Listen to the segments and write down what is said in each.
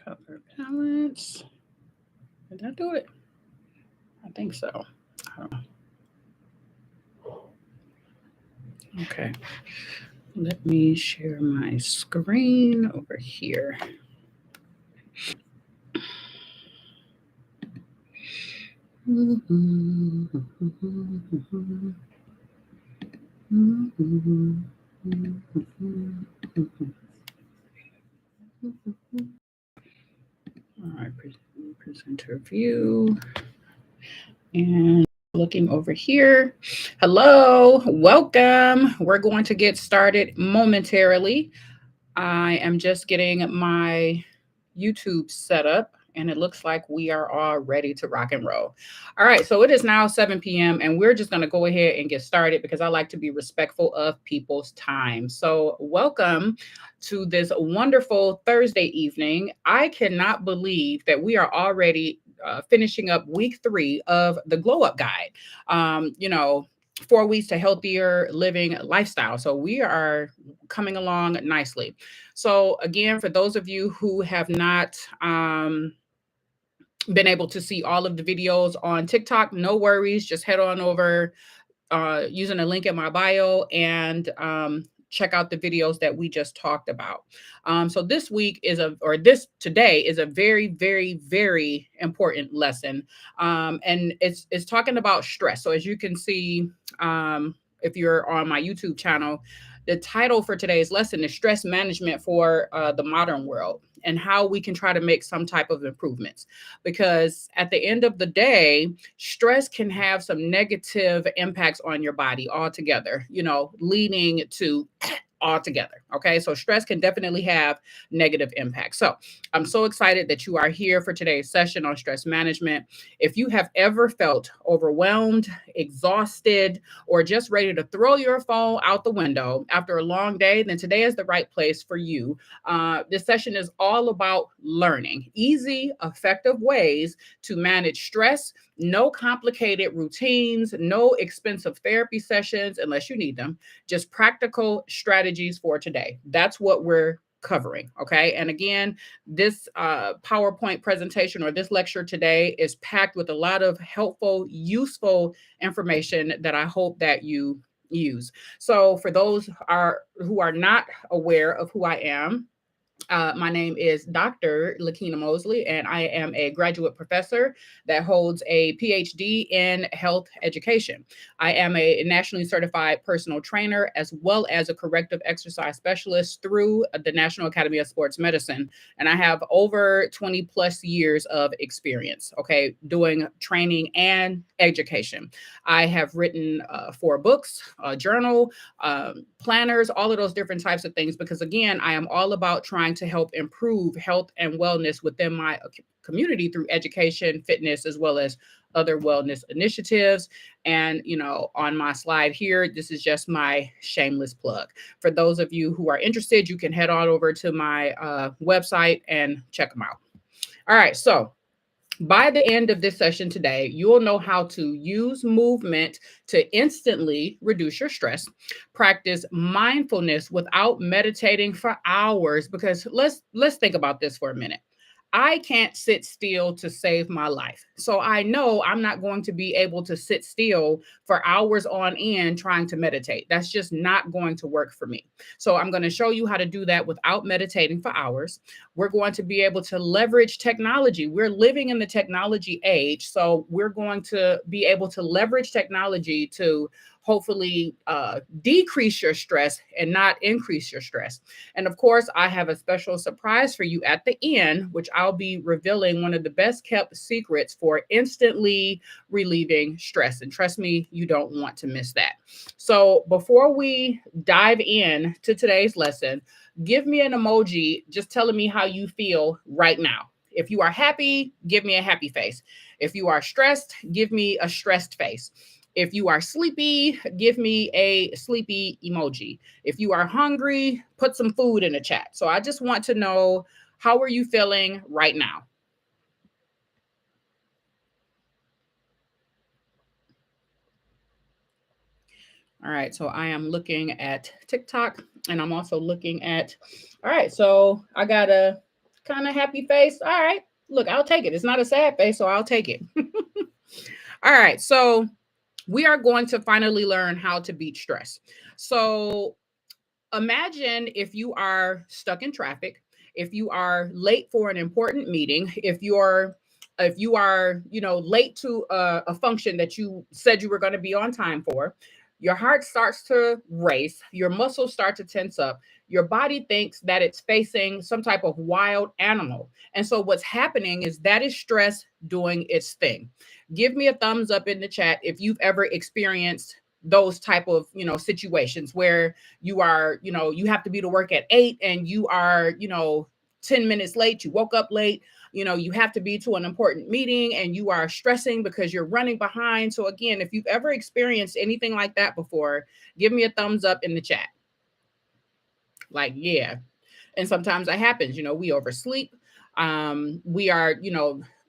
Color balance. Did that do it? I think so. I don't know. Okay. Let me share my screen over here. All right, presenter view. And looking over here. Hello, welcome. We're going to get started momentarily. I am just getting my YouTube set up and it looks like we are all ready to rock and roll. All right, so it is now 7 p.m. and we're just going to go ahead and get started because I like to be respectful of people's time. So, welcome to this wonderful Thursday evening. I cannot believe that we are already finishing up week 3 of the Glow Up Guide. 4 weeks to healthier living lifestyle. So we are coming along nicely. So again, for those of you who have not been able to see all of the videos on TikTok, no worries. Just head on over using a link in my bio and check out the videos that we just talked about. So this week this today is a very, very, very important lesson. And it's talking about stress. So as you can see, if you're on my YouTube channel, the title for today's lesson is Stress Management for the Modern World and how we can try to make some type of improvements. Because at the end of the day, stress can have some negative impacts on your body altogether, leading to altogether. Okay. So stress can definitely have negative impacts. So I'm so excited that you are here for today's session on stress management. If you have ever felt overwhelmed, exhausted, or just ready to throw your phone out the window after a long day, then today is the right place for you. This session is all about learning easy, effective ways to manage stress. No complicated routines, no expensive therapy sessions unless you need them, just practical strategies for today. That's what we're covering. Okay. And again, this PowerPoint presentation or this lecture today is packed with a lot of helpful, useful information that I hope that you use. So for those who are not aware of who I am, my name is Dr. Lakina Mosley, and I am a graduate professor that holds a PhD in health education. I am a nationally certified personal trainer as well as a corrective exercise specialist through the National Academy of Sports Medicine. And I have over 20 plus years of experience, okay, doing training and education. I have written 4 books, a journal, planners, all of those different types of things, because again, I am all about trying to help improve health and wellness within my community through education, fitness, as well as other wellness initiatives. And, on my slide here, this is just my shameless plug. For those of you who are interested, you can head on over to my website and check them out. All right. So, by the end of this session today, you'll know how to use movement to instantly reduce your stress, practice mindfulness without meditating for hours, because let's think about this for a minute. I can't sit still to save my life. So I know I'm not going to be able to sit still for hours on end trying to meditate. That's just not going to work for me. So I'm going to show you how to do that without meditating for hours. We're going to be able to leverage technology. We're living in the technology age. So we're going to be able to leverage technology to hopefully decrease your stress and not increase your stress. And of course, I have a special surprise for you at the end, which I'll be revealing one of the best kept secrets for instantly relieving stress. And trust me, you don't want to miss that. So before we dive in to today's lesson, give me an emoji just telling me how you feel right now. If you are happy, give me a happy face. If you are stressed, give me a stressed face. If you are sleepy, give me a sleepy emoji. If you are hungry, put some food in the chat. So I just want to know, how are you feeling right now? All right, so I am looking at TikTok and I'm also looking at, all right, so I got a kind of happy face. All right, look, I'll take it. It's not a sad face, so I'll take it. All right, so we are going to finally learn how to beat stress. So imagine if you are stuck in traffic, if you are late for an important meeting, if you are late to a function that you said you were going to be on time for. Your heart starts to race, your muscles start to tense up, your body thinks that it's facing some type of wild animal. And so what's happening is that is stress doing its thing. Give me a thumbs up in the chat if you've ever experienced those type of situations where you have to be to work at 8 and you are 10 minutes late, you woke up late, you have to be to an important meeting and you are stressing because you're running behind. So again, if you've ever experienced anything like that before, give me a thumbs up in the chat. Like, yeah. And sometimes that happens, we oversleep. We are,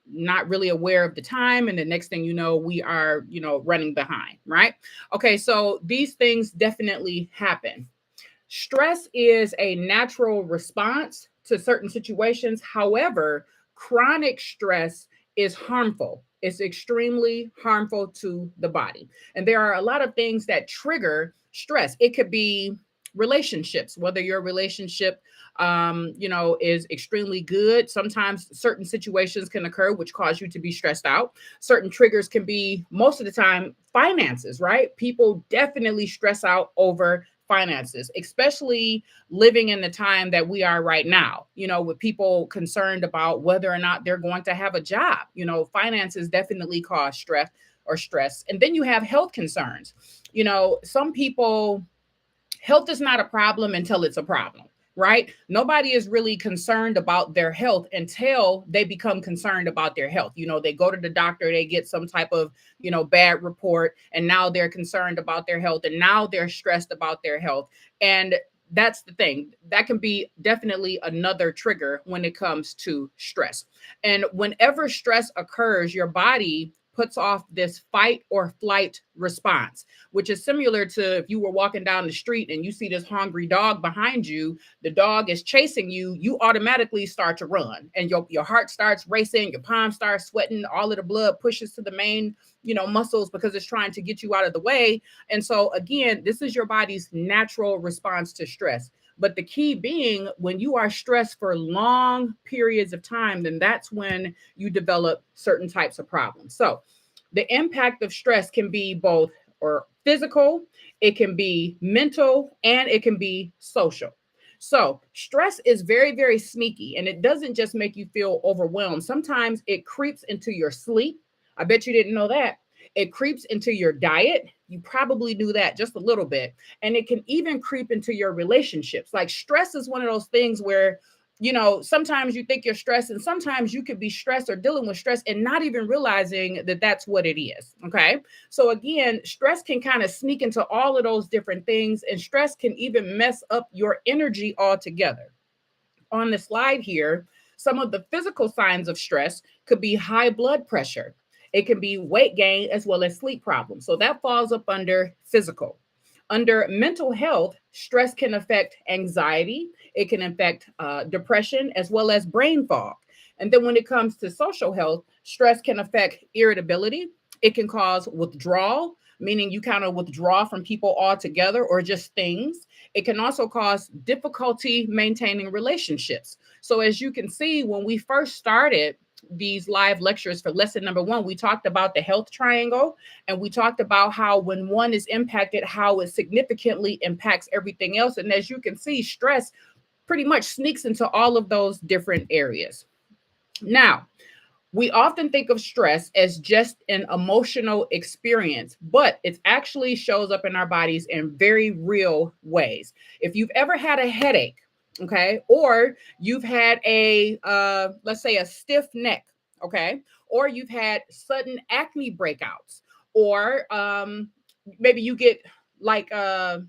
not really aware of the time. And the next thing you know, we are, running behind, right? Okay, so these things definitely happen. Stress is a natural response to certain situations. However, chronic stress is harmful. It's extremely harmful to the body. And there are a lot of things that trigger stress. It could be relationships, whether your relationship is extremely good. Sometimes certain situations can occur which cause you to be stressed out. Certain triggers can be, most of the time, finances, right? People definitely stress out over finances, especially living in the time that we are right now, with people concerned about whether or not they're going to have a job. Finances definitely cause stress. And then you have health concerns. Some people, health is not a problem until it's a problem, right? Nobody is really concerned about their health until they become concerned about their health. They go to the doctor, they get some type of, bad report, and now they're concerned about their health, and now they're stressed about their health. And that's the thing. That can be definitely another trigger when it comes to stress. And whenever stress occurs, your body puts off this fight or flight response, which is similar to if you were walking down the street and you see this hungry dog behind you, the dog is chasing you, you automatically start to run and your heart starts racing, your palms start sweating, all of the blood pushes to the main, muscles because it's trying to get you out of the way. And so again, this is your body's natural response to stress. But the key being, when you are stressed for long periods of time, then that's when you develop certain types of problems. So the impact of stress can be both or physical, it can be mental, and it can be social. So stress is very, very sneaky, and it doesn't just make you feel overwhelmed. Sometimes it creeps into your sleep. I bet you didn't know that. It creeps into your diet. You probably knew that just a little bit. And it can even creep into your relationships. Like stress is one of those things where, sometimes you think you're stressed, and sometimes you could be stressed or dealing with stress and not even realizing that that's what it is. Okay. So again, stress can kind of sneak into all of those different things, and stress can even mess up your energy altogether. On the slide here, some of the physical signs of stress could be high blood pressure. It can be weight gain as well as sleep problems. So that falls up under physical. Under mental health, stress can affect anxiety, it can affect depression as well as brain fog. And then when it comes to social health, stress can affect irritability, it can cause withdrawal, meaning you kind of withdraw from people altogether or just things. It can also cause difficulty maintaining relationships. So, as you can see, when we first started these live lectures for lesson number 1, we talked about the health triangle, and we talked about how when one is impacted, how it significantly impacts everything else. And as you can see, stress pretty much sneaks into all of those different areas. Now, we often think of stress as just an emotional experience, but it actually shows up in our bodies in very real ways. If you've ever had a headache, okay, or you've had let's say a stiff neck, okay, or you've had sudden acne breakouts, or maybe you get like a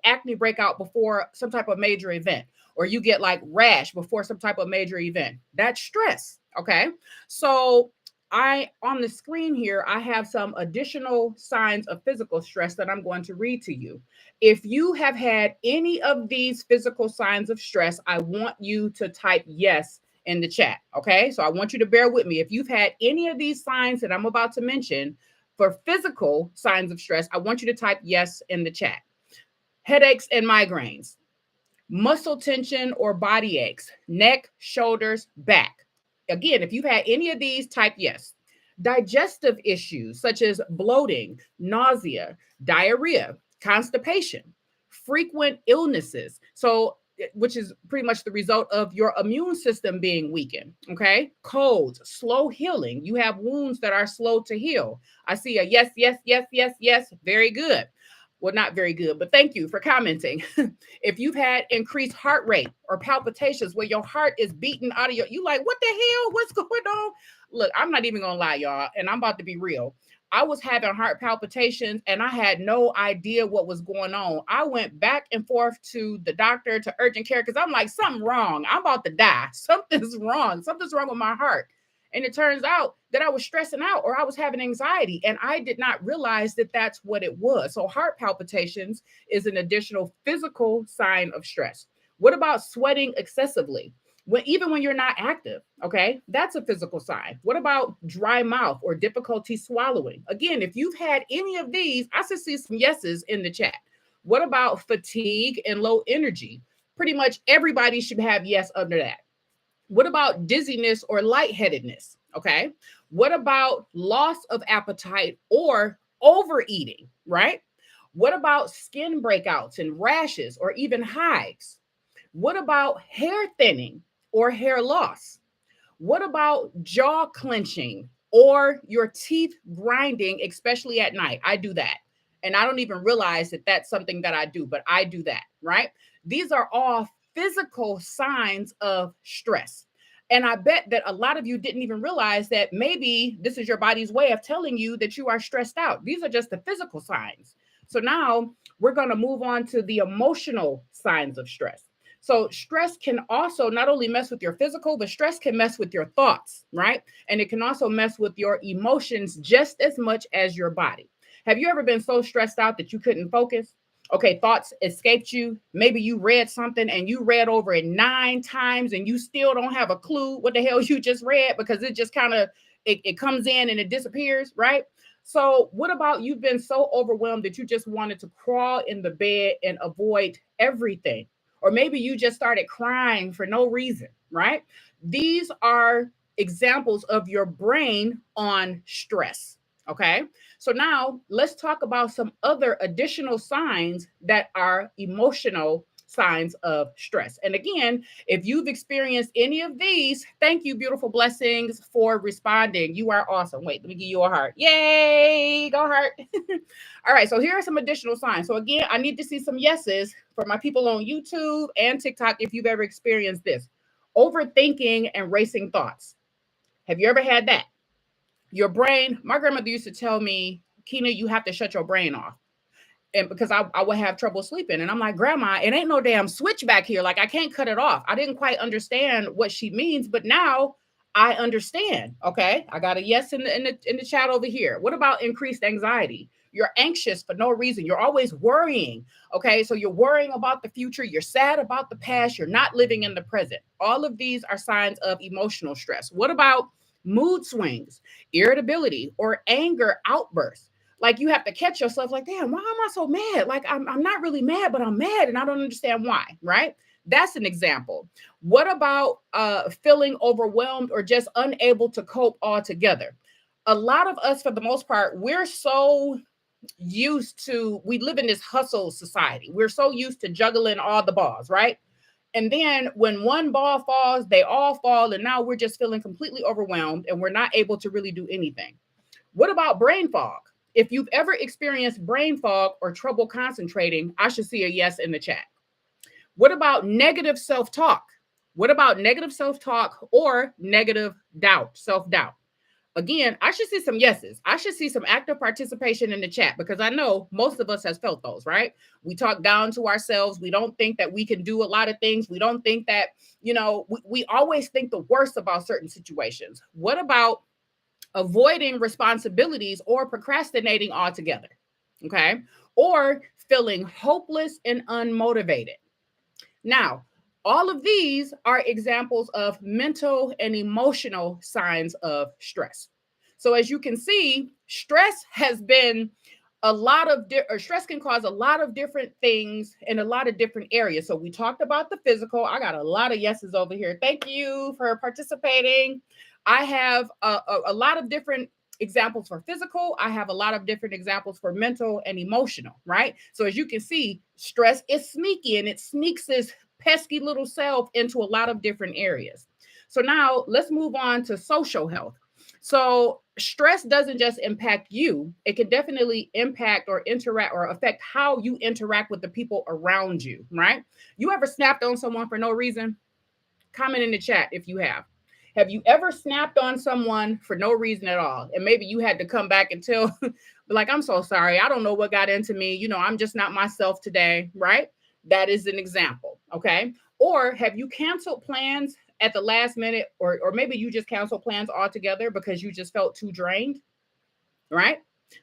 acne breakout before some type of major event, or you get like rash before some type of major event. That's stress. Okay. So on the screen here, I have some additional signs of physical stress that I'm going to read to you. If you have had any of these physical signs of stress, I want you to type yes in the chat. Okay. So I want you to bear with me. If you've had any of these signs that I'm about to mention for physical signs of stress, I want you to type yes in the chat. Headaches and migraines, muscle tension or body aches, neck, shoulders, back. Again, if you've had any of these, type yes. Digestive issues such as bloating, nausea, diarrhea, constipation, frequent illnesses. So, which is pretty much the result of your immune system being weakened. Okay. Colds, slow healing. You have wounds that are slow to heal. I see a yes, yes, yes, yes, yes. Very good. Well, not very good, but thank you for commenting. If you've had increased heart rate or palpitations where your heart is beating out of you like, what the hell? What's going on? Look, I'm not even gonna lie, y'all, and I'm about to be real. I was having heart palpitations and I had no idea what was going on. I went back and forth to the doctor, to urgent care, because I'm like, something wrong. I'm about to die. Something's wrong. Something's wrong with my heart. And it turns out that I was stressing out or I was having anxiety, and I did not realize that that's what it was. So, heart palpitations is an additional physical sign of stress. What about sweating excessively? Even when you're not active, okay, that's a physical sign. What about dry mouth or difficulty swallowing? Again, if you've had any of these, I should see some yeses in the chat. What about fatigue and low energy? Pretty much everybody should have yes under that. What about dizziness or lightheadedness? Okay. What about loss of appetite or overeating, right? What about skin breakouts and rashes or even hives? What about hair thinning or hair loss? What about jaw clenching or your teeth grinding, especially at night? I do that. And I don't even realize that that's something that I do, but I do that, right? These are all physical signs of stress. And I bet that a lot of you didn't even realize that maybe this is your body's way of telling you that you are stressed out. These are just the physical signs. So now we're going to move on to the emotional signs of stress. So stress can also not only mess with your physical, but stress can mess with your thoughts, right? And it can also mess with your emotions just as much as your body. Have you ever been so stressed out that you couldn't focus? Okay, thoughts escaped you. Maybe you read something and you read over it 9 times and you still don't have a clue what the hell you just read because it just kind of it comes in and it disappears, right? So, what about you've been so overwhelmed that you just wanted to crawl in the bed and avoid everything? Or maybe you just started crying for no reason, right? These are examples of your brain on stress. Okay. So now let's talk about some other additional signs that are emotional signs of stress. And again, if you've experienced any of these, thank you, beautiful blessings, for responding. You are awesome. Wait, let me give you a heart. Yay, go heart. All right, so here are some additional signs. So again, I need to see some yeses for my people on YouTube and TikTok if you've ever experienced this. Overthinking and racing thoughts. Have you ever had that? Your brain, my grandmother used to tell me, Kina, you have to shut your brain off. And because I would have trouble sleeping. And I'm like, Grandma, it ain't no damn switch back here. Like, I can't cut it off. I didn't quite understand what she means, but now I understand. Okay. I got a yes in the chat over here. What about increased anxiety? You're anxious for no reason. You're always worrying. Okay. So you're worrying about the future. You're sad about the past. You're not living in the present. All of these are signs of emotional stress. What about mood swings, irritability, or anger outbursts? Like, you have to catch yourself like, damn, why am I so mad? Like, I'm not really mad, but I'm mad and I don't understand why, right? That's an example. What about feeling overwhelmed or just unable to cope altogether? A lot of us, for the most part, we're so used to, we live in this hustle society. We're so used to juggling all the balls, right? And then when one ball falls, they all fall. And now we're just feeling completely overwhelmed and we're not able to really do anything. What about brain fog? If you've ever experienced brain fog or trouble concentrating, I should see a yes in the chat. What about negative self-talk? What about negative self-talk or negative doubt, self-doubt? Again, I should see some yeses. I should see some active participation in the chat because I know most of us has felt those, right? We talk down to ourselves. We don't think that we can do a lot of things. We don't think that, we always think the worst about certain situations. What about avoiding responsibilities or procrastinating altogether? Okay. Or feeling hopeless and unmotivated. Now, All of these are examples of mental and emotional signs of stress. So as you can see, stress has been a lot of or stress can cause a lot of different things in a lot of different areas. So we talked about the physical. I got a lot of yeses over here. Thank you for participating. I have a lot of different examples for physical. I have a lot of different examples for mental and emotional, right? So as you can see, stress is sneaky and it sneaks this pesky little self into a lot of different areas. So now let's move on to social health. So stress doesn't just impact you, it can definitely impact or interact or affect how you interact with the people around you, right? You ever snapped on someone for no reason? Comment in the chat if you have. Have you ever snapped on someone for no reason at all? And maybe you had to come back and tell, like, I'm so sorry. I don't know what got into me. I'm just not myself today, right? That is an example. Okay. Or have you canceled plans at the last minute, or maybe you just canceled plans altogether because you just felt too drained, right?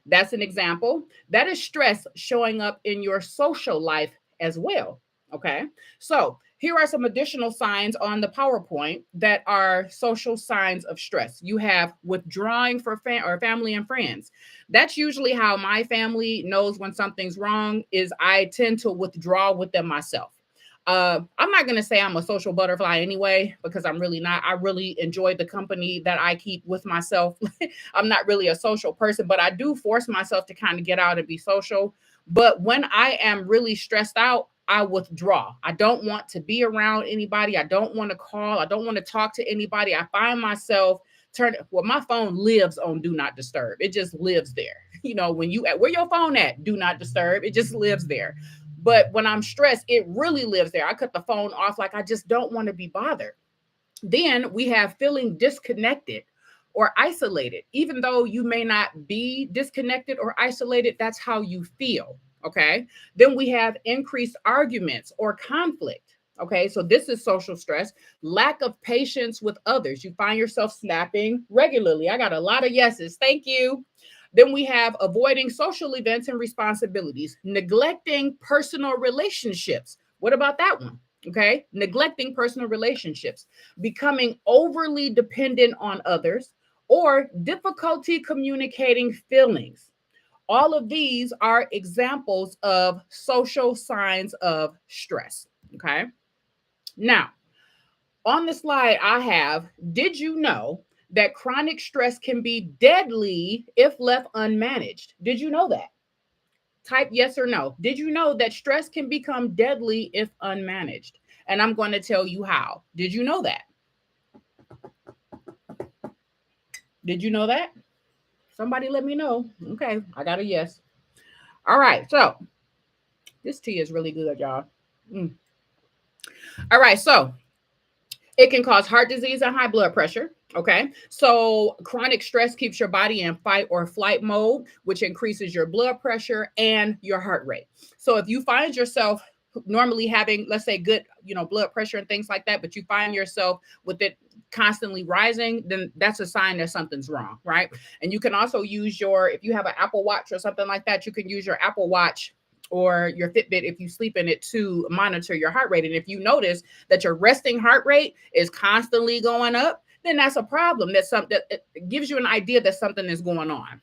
That's an example. That is stress showing up in your social life as well. Okay. So here are some additional signs on the PowerPoint that are social signs of stress. You have withdrawing for or family and friends. That's usually how my family knows when something's wrong, is I tend to withdraw with them myself. I'm not going to say I'm a social butterfly anyway, because I'm really not. I really enjoy the company that I keep with myself. I'm not really a social person, but I do force myself to kind of get out and be social. But when I am really stressed out, I withdraw. I don't want to be around anybody. I don't want to call. I don't want to talk to anybody. I find myself my phone lives on do not disturb. It just lives there. When you where your phone at? Do not disturb. It just lives there. But when I'm stressed, it really lives there. I cut the phone off, like I just don't want to be bothered. Then we have feeling disconnected or isolated. Even though you may not be disconnected or isolated, that's how you feel. Okay. Then we have increased arguments or conflict. Okay. So this is social stress, lack of patience with others. You find yourself snapping regularly. I got a lot of yeses. Thank you. Then we have avoiding social events and responsibilities, neglecting personal relationships. What about that one? Okay. Neglecting personal relationships, becoming overly dependent on others, or difficulty communicating feelings. All of these are examples of social signs of stress. Okay. Now, on the slide I have, did you know that chronic stress can be deadly if left unmanaged? Did you know that? Type yes or no. Did you know that stress can become deadly if unmanaged? And I'm going to tell you how. Did you know that? Did you know that? Somebody let me know. Okay, I got a yes. All right, so this tea is really good, y'all. All right, so it can cause heart disease and high blood pressure. Okay. So chronic stress keeps your body in fight or flight mode, which increases your blood pressure and your heart rate. So if you find yourself normally having, let's say, good, blood pressure and things like that, but you find yourself with it constantly rising, then that's a sign that something's wrong, right? And you can also use if you have an Apple Watch or something like that, you can use your Apple Watch or your Fitbit if you sleep in it to monitor your heart rate. And if you notice that your resting heart rate is constantly going up, then that's a problem. That's something that it gives you an idea that something is going on.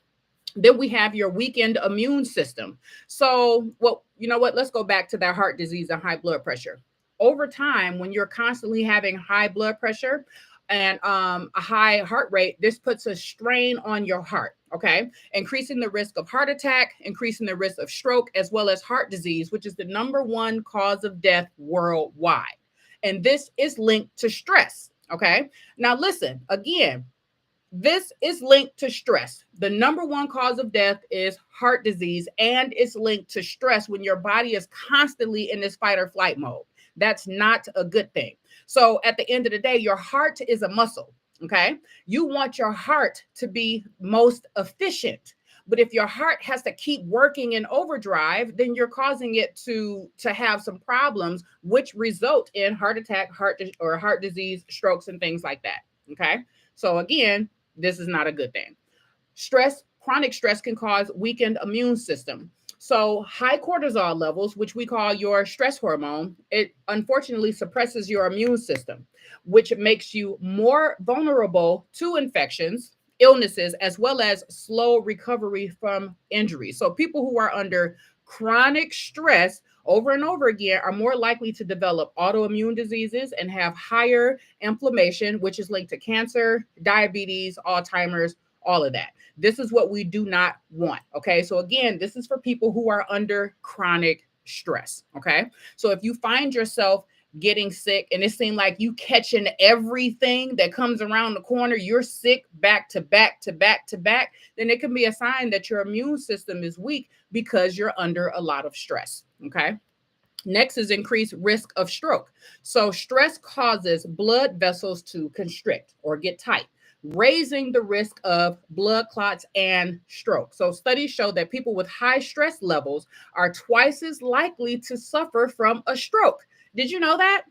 Then we have your weakened immune system. So, well, you know what? Let's go back to that heart disease and high blood pressure. Over time, when you're constantly having high blood pressure and a high heart rate, this puts a strain on your heart. Okay, increasing the risk of heart attack, increasing the risk of stroke, as well as heart disease, which is the number one cause of death worldwide. And this is linked to stress. Okay, now listen again. This is linked to stress. The number one cause of death is heart disease, and it's linked to stress when your body is constantly in this fight or flight mode. That's not a good thing. So at the end of the day, your heart is a muscle. Okay. You want your heart to be most efficient. But if your heart has to keep working in overdrive, then you're causing it to have some problems, which result in heart attack, heart disease, strokes, and things like that. Okay. So again, this is not a good thing. Chronic stress can cause weakened immune system. So, high cortisol levels, which we call your stress hormone, it unfortunately suppresses your immune system, which makes you more vulnerable to infections, illnesses, as well as slow recovery from injury. So, people who are under chronic stress over and over again are more likely to develop autoimmune diseases and have higher inflammation, which is linked to cancer, diabetes, Alzheimer's, all of that. This is what we do not want. Okay. So, again, this is for people who are under chronic stress. Okay. So, if you find yourself getting sick and it seems like you catching everything that comes around the corner, you're sick back to back to back to back, then it can be a sign that your immune system is weak because you're under a lot of stress. Okay. Next is increased risk of stroke. So, stress causes blood vessels to constrict or get tight, raising the risk of blood clots and stroke. So, studies show that people with high stress levels are twice as likely to suffer from a stroke. Did you know that?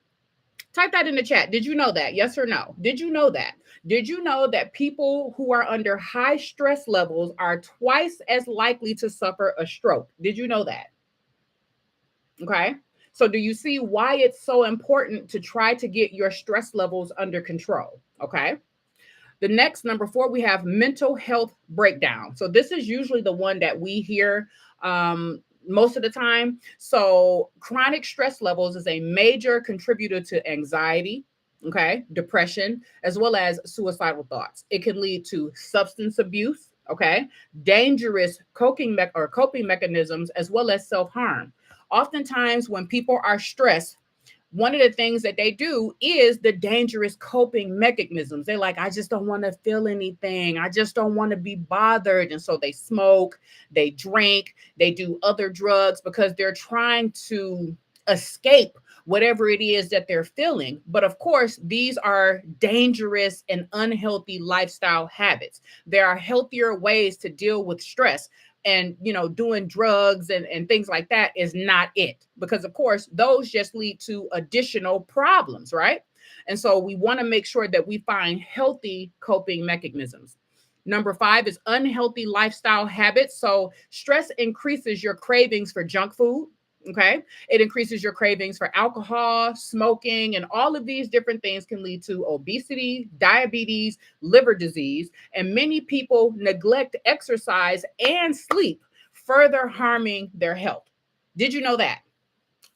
Type that in the chat. Did you know that? Yes or no? Did you know that? Did you know that people who are under high stress levels are twice as likely to suffer a stroke? Did you know that? Okay. So, do you see why it's so important to try to get your stress levels under control? Okay. The next, number four, we have mental health breakdown. So, this is usually the one that we hear most of the time. So, chronic stress levels is a major contributor to anxiety, okay, depression, as well as suicidal thoughts. It can lead to substance abuse, okay, dangerous coping mechanisms, as well as self harm. Oftentimes, when people are stressed, one of the things that they do is the dangerous coping mechanisms. They're like, I just don't want to feel anything. I just don't want to be bothered. And so they smoke, they drink, they do other drugs because they're trying to escape whatever it is that they're feeling. But of course, these are dangerous and unhealthy lifestyle habits. There are healthier ways to deal with stress, and doing drugs and things like that is not it, because of course those just lead to additional problems, right? And so we want to make sure that we find healthy coping mechanisms. Number five is unhealthy lifestyle habits. So stress increases your cravings for junk food. Okay. It increases your cravings for alcohol, smoking, and all of these different things can lead to obesity, diabetes, liver disease, and many people neglect exercise and sleep, further harming their health. Did you know that?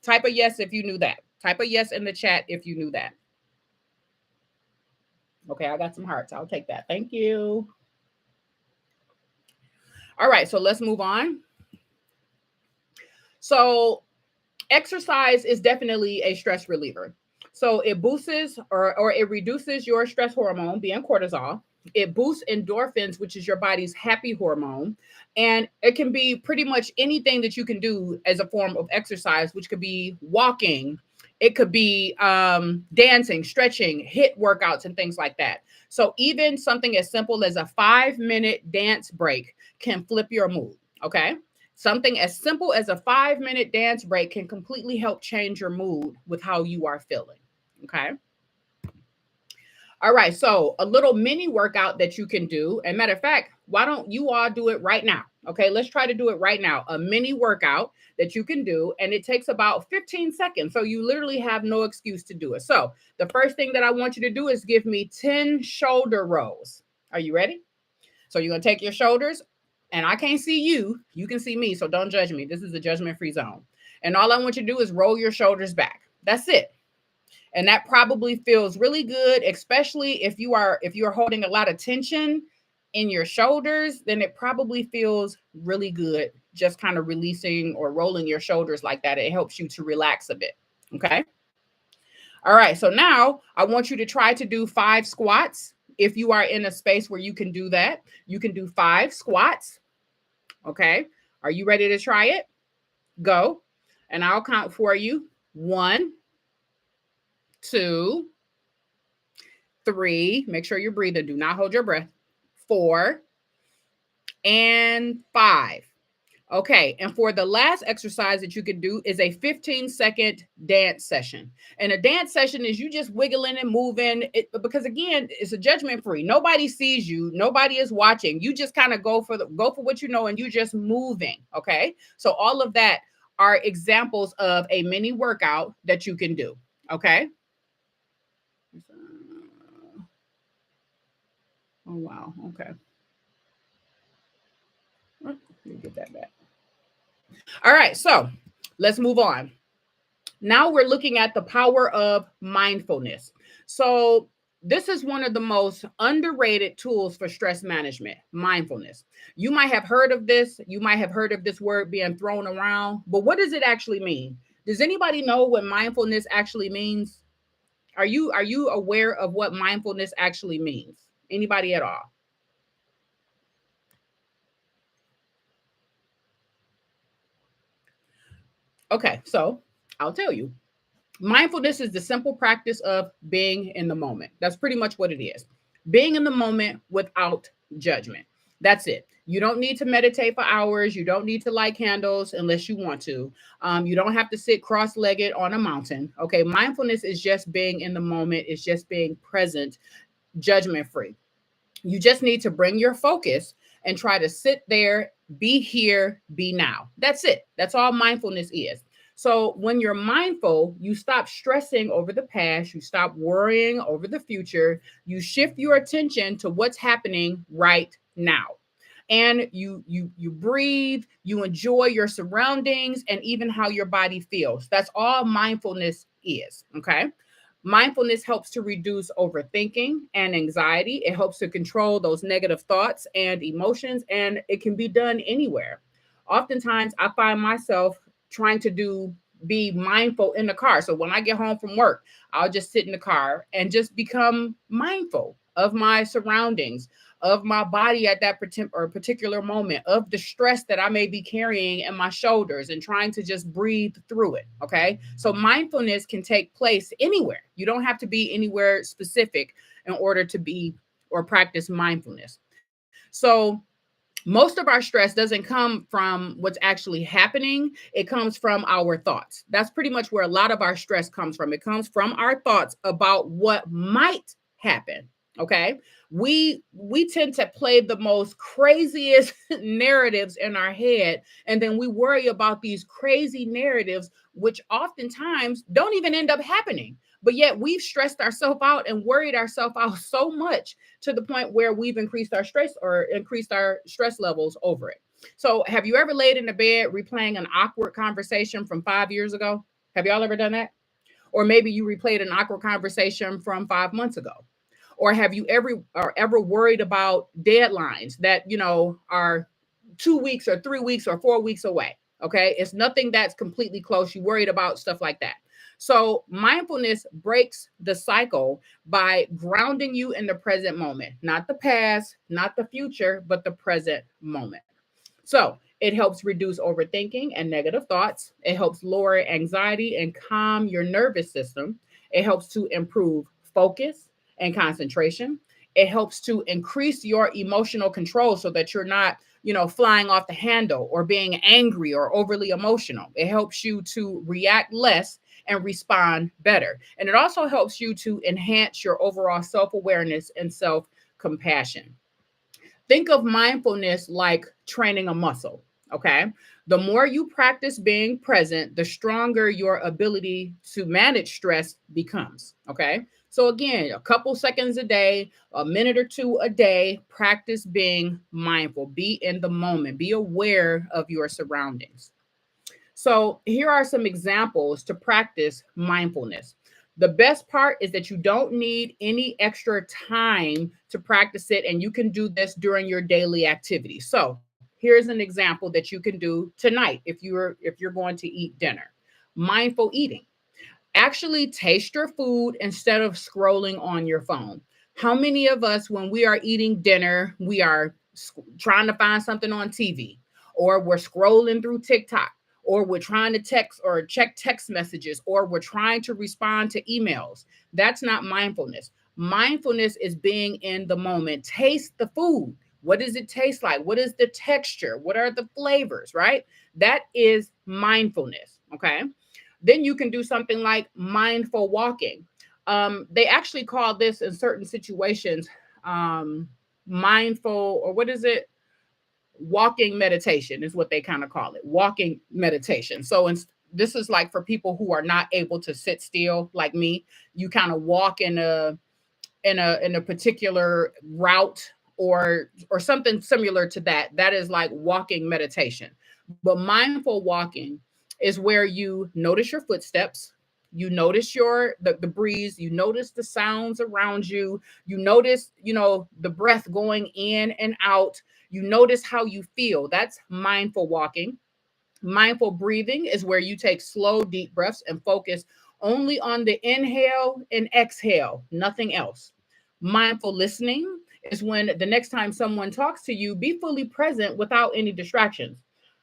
Type a yes if you knew that. Type a yes in the chat if you knew that. Okay, I got some hearts. I'll take that. Thank you. All right, so let's move on. So, exercise is definitely a stress reliever. So it boosts or it reduces your stress hormone, being cortisol. It boosts endorphins, which is your body's happy hormone. And it can be pretty much anything that you can do as a form of exercise, which could be walking, it could be dancing, stretching, HIIT workouts, and things like that. So even something as simple as a 5-minute dance break can flip your mood. Okay. Something as simple as a 5-minute dance break can completely help change your mood with how you are feeling. Okay. All right. So, a little mini workout that you can do. And matter of fact, why don't you all do it right now? Okay. Let's try to do it right now. A mini workout that you can do. And it takes about 15 seconds. So, you literally have no excuse to do it. So, the first thing that I want you to do is give me 10 shoulder rolls. Are you ready? So, you're going to take your shoulders, and I can't see you. You can see me. So don't judge me. This is a judgment-free zone. And all I want you to do is roll your shoulders back. That's it. And that probably feels really good, especially if you're holding a lot of tension in your shoulders, then it probably feels really good just kind of releasing or rolling your shoulders like that. It helps you to relax a bit. Okay? All right. So now I want you to try to do 5 squats. If you are in a space where you can do that, you can do 5 squats. Okay. Are you ready to try it? Go. And I'll count for you. 1, 2, 3. Make sure you're breathing. Do not hold your breath. 4 and 5. Okay, and for the last exercise that you could do is a 15-second dance session. And a dance session is you just wiggling and moving because again, it's a judgment free. Nobody sees you, nobody is watching. You just kind of go for what you know and you just moving, okay? So all of that are examples of a mini workout that you can do, okay? Oh wow, okay. Let me get that back. All right, so let's move on. Now we're looking at the power of mindfulness. So, this is one of the most underrated tools for stress management, mindfulness. You might have heard of this, you might have heard of this word being thrown around, but what does it actually mean? Does anybody know what mindfulness actually means? Are you aware of what mindfulness actually means? Anybody at all? Okay, so I'll tell you. Mindfulness is the simple practice of being in the moment. That's pretty much what it is. Being in the moment without judgment. That's it. You don't need to meditate for hours. You don't need to light candles unless you want to. You don't have to sit cross legged on a mountain. Okay. Mindfulness is just being in the moment, it's just being present, judgment free. You just need to bring your focus and try to sit there, be here, be now. That's it. That's all mindfulness is. So when you're mindful, you stop stressing over the past, you stop worrying over the future, you shift your attention to what's happening right now. And you breathe, you enjoy your surroundings and even how your body feels. That's all mindfulness is, okay? Mindfulness helps to reduce overthinking and anxiety. It helps to control those negative thoughts and emotions, and it can be done anywhere. Oftentimes, I find myself trying to be mindful in the car. So when I get home from work, I'll just sit in the car and just become mindful of my surroundings, of my body at that particular moment, of the stress that I may be carrying in my shoulders and trying to just breathe through it. Okay. So mindfulness can take place anywhere. You don't have to be anywhere specific in order to be or practice mindfulness. So most of our stress doesn't come from what's actually happening. It comes from our thoughts. That's pretty much where a lot of our stress comes from. It comes from our thoughts about what might happen. Okay. We tend to play the most craziest narratives in our head. And then we worry about these crazy narratives, which oftentimes don't even end up happening. But yet we've stressed ourselves out and worried ourselves out so much to the point where we've increased our stress or increased our stress levels over it. So, have you ever laid in the bed replaying an awkward conversation from 5 years ago? Have y'all ever done that? Or maybe you replayed an awkward conversation from 5 months ago. Or have you ever worried about deadlines that are 2 weeks or 3 weeks or 4 weeks away? Okay, it's nothing that's completely close. You worried about stuff like that. So mindfulness breaks the cycle by grounding you in the present moment, not the past, not the future, but the present moment. So it helps reduce overthinking and negative thoughts. It helps lower anxiety and calm your nervous system. It helps to improve focus and concentration. It helps to increase your emotional control so that you're not, flying off the handle or being angry or overly emotional. It helps you to react less and respond better. And it also helps you to enhance your overall self awareness and self compassion. Think of mindfulness like training a muscle. Okay. The more you practice being present, the stronger your ability to manage stress becomes. Okay. So, again, a couple seconds a day, a minute or two a day, practice being mindful, be in the moment, be aware of your surroundings. So, here are some examples to practice mindfulness. The best part is that you don't need any extra time to practice it, and you can do this during your daily activity. So, here's an example that you can do tonight if you're going to eat dinner. Mindful eating. Actually taste your food instead of scrolling on your phone. How many of us, when we are eating dinner, we are trying to find something on TV, or we're scrolling through TikTok, or we're trying to text or check text messages, or we're trying to respond to emails? That's not mindfulness. Mindfulness is being in the moment. Taste the food. What does it taste like? What is the texture? What are the flavors, right? That is mindfulness. Okay. Then you can do something like mindful walking. They actually call this in certain situations um, mindful, or what is it? Walking meditation is what they kind of call it. Walking meditation. So this is like for people who are not able to sit still, like me. You kind of walk in a particular route or something similar to that. That is like walking meditation. But mindful walking is where you notice your footsteps, you notice the breeze, you notice the sounds around you, you notice, the breath going in and out, you notice how you feel. That's mindful walking. Mindful breathing is where you take slow, deep breaths and focus only on the inhale and exhale, nothing else. Mindful listening is when the next time someone talks to you, be fully present without any distractions.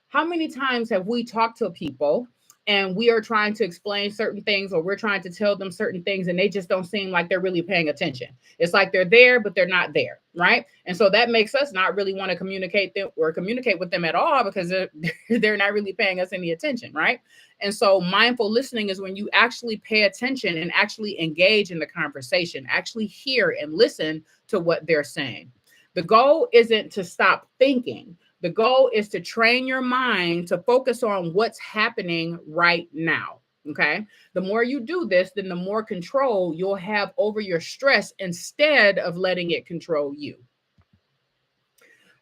How many times have we talked to people and we are trying to explain certain things, or we're trying to tell them certain things, and they just don't seem like they're really paying attention? It's like they're there, but they're not there, right? And so that makes us not really want to communicate with them at all, because they're not really paying us any attention, right? And so mindful listening is when you actually pay attention and actually engage in the conversation, actually hear and listen to what they're saying. The goal isn't to stop thinking. The goal is to train your mind to focus on what's happening right now. Okay. The more you do this, then the more control you'll have over your stress instead of letting it control you.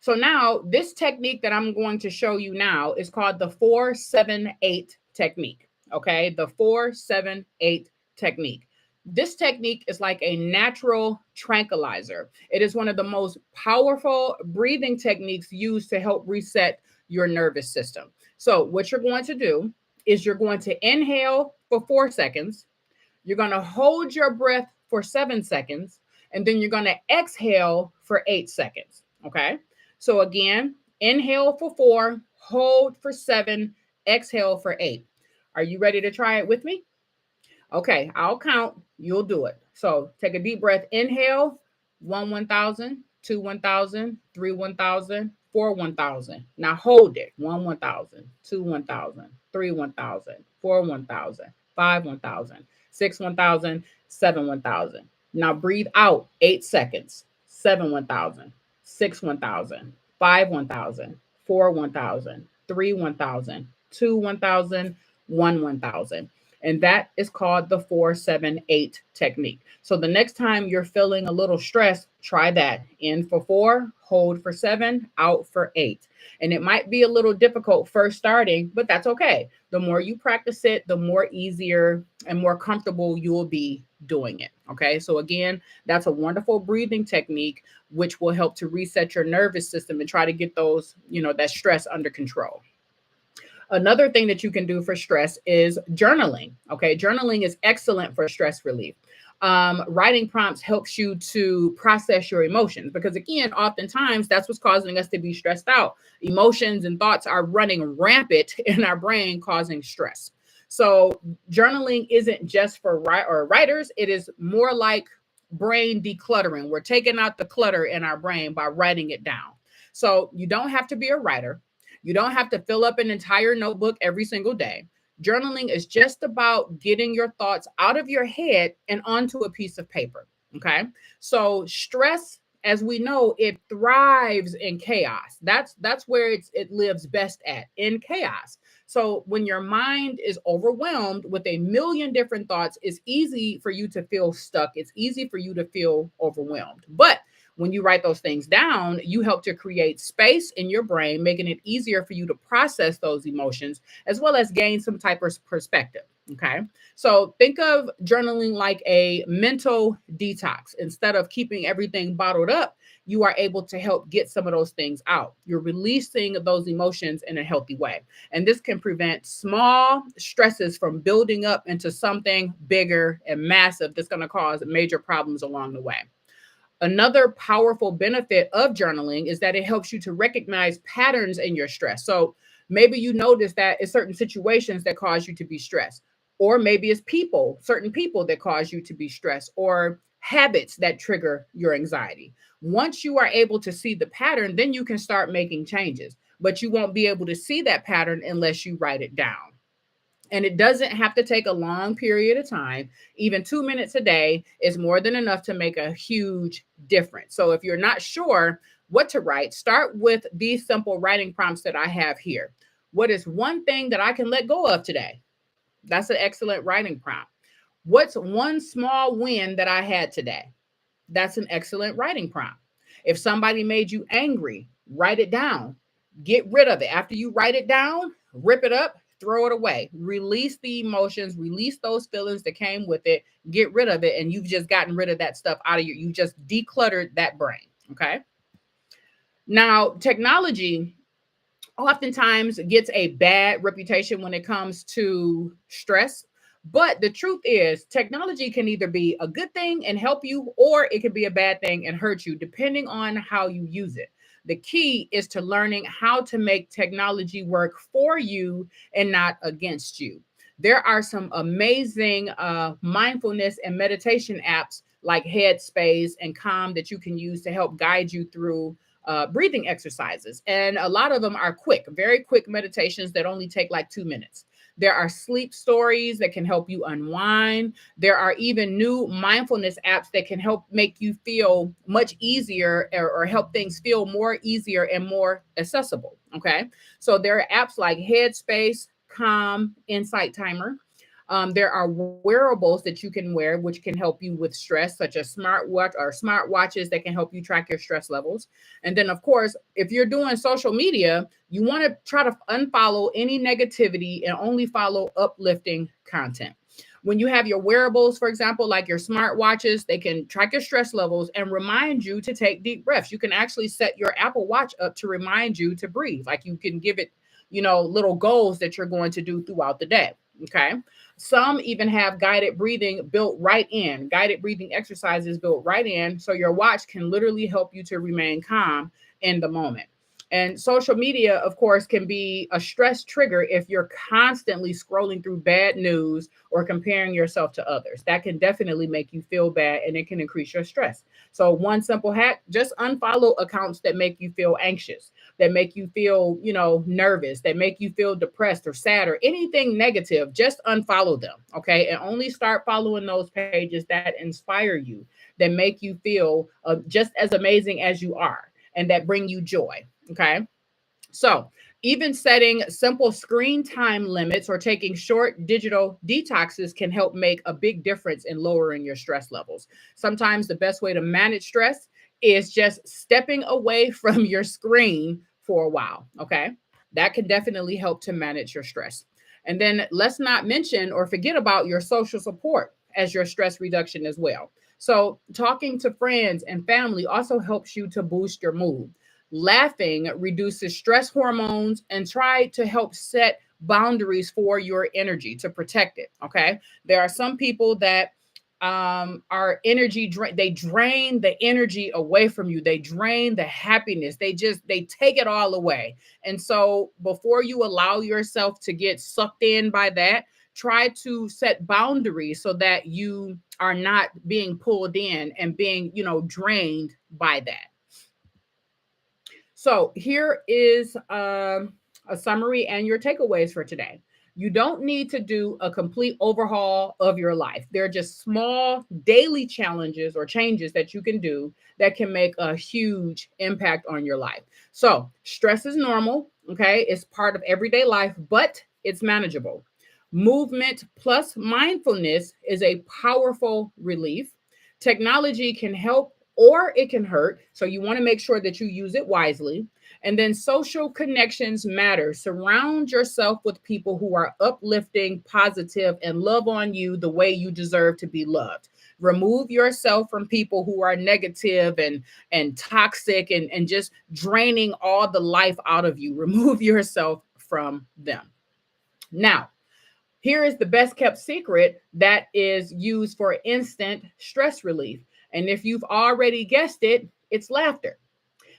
So now this technique that I'm going to show you now is called the 478 technique. Okay, the 478 technique. This technique is like a natural tranquilizer. It is one of the most powerful breathing techniques used to help reset your nervous system. So, what you're going to do is you're going to inhale for 4 seconds, you're going to hold your breath for 7 seconds, and then you're going to exhale for 8 seconds. Okay. So again, inhale for 4, hold for 7, exhale for 8. Are you ready to try it with me? Okay, I'll count. You'll do it. So take a deep breath. Inhale, 1, 1,000, 2, 1,000, 3, 1,000, 4, 1,000. Now hold it. 1, 1,000, 2, 1,000, 3, 1,000, 4, 1,000, 5, 1,000, 6, 1,000, 7, 1,000. Now breathe out 8 seconds. 7, 1,000, 6, 1,000, 5, 1,000, 4, 1,000, 3, 1,000, 2, 1,000, 1, 1,000. And that is called the 478 technique. So the next time you're feeling a little stressed, try that. In for 4, hold for 7, out for 8. And it might be a little difficult first starting, but that's okay. The more you practice it, the more easier and more comfortable you will be doing it. Okay. So again, that's a wonderful breathing technique, which will help to reset your nervous system and try to get that stress under control. Another thing that you can do for stress is journaling. Okay, journaling is excellent for stress relief. Writing prompts helps you to process your emotions, because again, oftentimes that's what's causing us to be stressed out. Emotions and thoughts are running rampant in our brain, causing stress. So journaling isn't just for writers. It is more like brain decluttering. We're taking out the clutter in our brain by writing it down. So you don't have to be a writer. You don't have to fill up an entire notebook every single day. Journaling is just about getting your thoughts out of your head and onto a piece of paper. Okay. So stress, as we know, it thrives in chaos. That's where it lives best at, in chaos. So when your mind is overwhelmed with a million different thoughts, it's easy for you to feel stuck. It's easy for you to feel overwhelmed. But when you write those things down, you help to create space in your brain, making it easier for you to process those emotions as well as gain some type of perspective. Okay. So think of journaling like a mental detox. Instead of keeping everything bottled up, you are able to help get some of those things out. You're releasing those emotions in a healthy way. And this can prevent small stresses from building up into something bigger and massive that's going to cause major problems along the way. Another powerful benefit of journaling is that it helps you to recognize patterns in your stress. So maybe you notice that it's certain situations that cause you to be stressed, or maybe it's certain people that cause you to be stressed, or habits that trigger your anxiety. Once you are able to see the pattern, then you can start making changes, but you won't be able to see that pattern unless you write it down. And it doesn't have to take a long period of time. Even 2 minutes a day is more than enough to make a huge difference. So if you're not sure what to write, start with these simple writing prompts that I have here. What is one thing that I can let go of today? That's an excellent writing prompt. What's one small win that I had today? That's an excellent writing prompt. If somebody made you angry, write it down. Get rid of it. After you write it down, rip it up, throw it away. Release the emotions, release those feelings that came with it, get rid of it, and you've just gotten rid of that stuff out of you just decluttered that brain. Okay. Now, technology oftentimes gets a bad reputation when it comes to stress. But the truth is, technology can either be a good thing and help you, or it can be a bad thing and hurt you, depending on how you use it. The key is to learning how to make technology work for you and not against you. There are some amazing mindfulness and meditation apps like Headspace and Calm that you can use to help guide you through breathing exercises. And a lot of them are quick, very quick meditations that only take like 2 minutes. There are sleep stories that can help you unwind. There are even new mindfulness apps that can help make you feel much easier, or help things feel more easier and more accessible. Okay. So there are apps like Headspace, Calm, Insight Timer. There are wearables that you can wear, which can help you with stress, such as smartwatch or smartwatches that can help you track your stress levels. And then, of course, if you're doing social media, you want to try to unfollow any negativity and only follow uplifting content. When you have your wearables, for example, like your smartwatches, they can track your stress levels and remind you to take deep breaths. You can actually set your Apple Watch up to remind you to breathe. Like you can give it, little goals that you're going to do throughout the day. Okay. Some even have guided breathing exercises built right in. So your watch can literally help you to remain calm in the moment. And social media, of course, can be a stress trigger if you're constantly scrolling through bad news or comparing yourself to others. That can definitely make you feel bad and it can increase your stress. So, one simple hack: just unfollow accounts that make you feel anxious, that make you feel, nervous, that make you feel depressed or sad or anything negative. Just unfollow them. Okay. And only start following those pages that inspire you, that make you feel just as amazing as you are, and that bring you joy. Okay. So, even setting simple screen time limits or taking short digital detoxes can help make a big difference in lowering your stress levels. Sometimes the best way to manage stress is just stepping away from your screen for a while. Okay. That can definitely help to manage your stress. And then let's not mention or forget about your social support as your stress reduction as well. So, talking to friends and family also helps you to boost your mood. Laughing reduces stress hormones, and try to help set boundaries for your energy to protect it. Okay. There are some people that are they drain the energy away from you. They drain the happiness. They take it all away. And so before you allow yourself to get sucked in by that, try to set boundaries so that you are not being pulled in and being, drained by that. So here is a summary and your takeaways for today. You don't need to do a complete overhaul of your life. They're just small daily challenges or changes that you can do that can make a huge impact on your life. So, stress is normal, okay? It's part of everyday life, but it's manageable. Movement plus mindfulness is a powerful relief. Technology can help or it can hurt. So you want to make sure that you use it wisely. And then social connections matter. Surround yourself with people who are uplifting, positive, and love on you the way you deserve to be loved. Remove yourself from people who are negative and toxic and just draining all the life out of you. Remove yourself from them. Now, here is the best kept secret that is used for instant stress relief. And if you've already guessed it, it's laughter.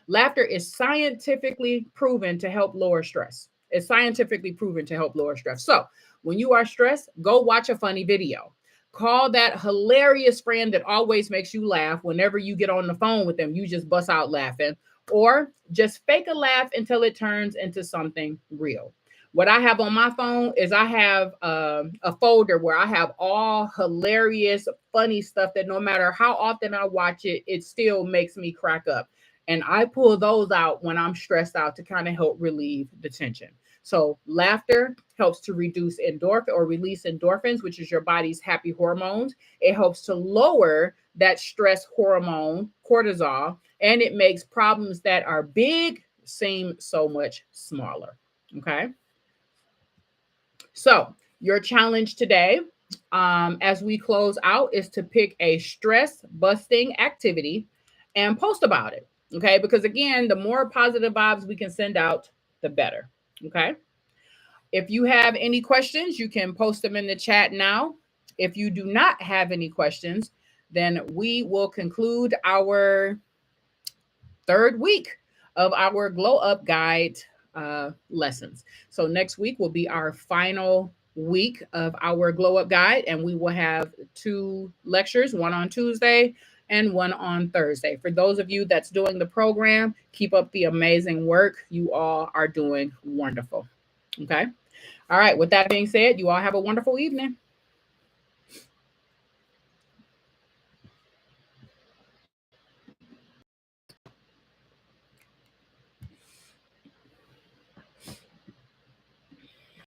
Laughter is scientifically proven to help lower stress. It's scientifically proven to help lower stress. So when you are stressed, go watch a funny video. Call that hilarious friend that always makes you laugh. Whenever you get on the phone with them, you just bust out laughing, or just fake a laugh until it turns into something real. What I have on my phone is I have a folder where I have all hilarious, funny stuff that no matter how often I watch it, it still makes me crack up. And I pull those out when I'm stressed out to kind of help relieve the tension. So laughter helps to reduce endorphin or release endorphins, which is your body's happy hormones. It helps to lower that stress hormone, cortisol, and it makes problems that are big seem so much smaller. Okay. So, your challenge today, as we close out, is to pick a stress busting activity and post about it. Okay. Because again, the more positive vibes we can send out, the better. Okay. If you have any questions, you can post them in the chat now. If you do not have any questions, then we will conclude our third week of our Glow Up Guide lessons. So next week will be our final week of our Glow Up Guide, and we will have 2 lectures, one on Tuesday and one on Thursday. For those of you that's doing the program, keep up the amazing work. You all are doing wonderful. Okay. All right. With that being said, you all have a wonderful evening.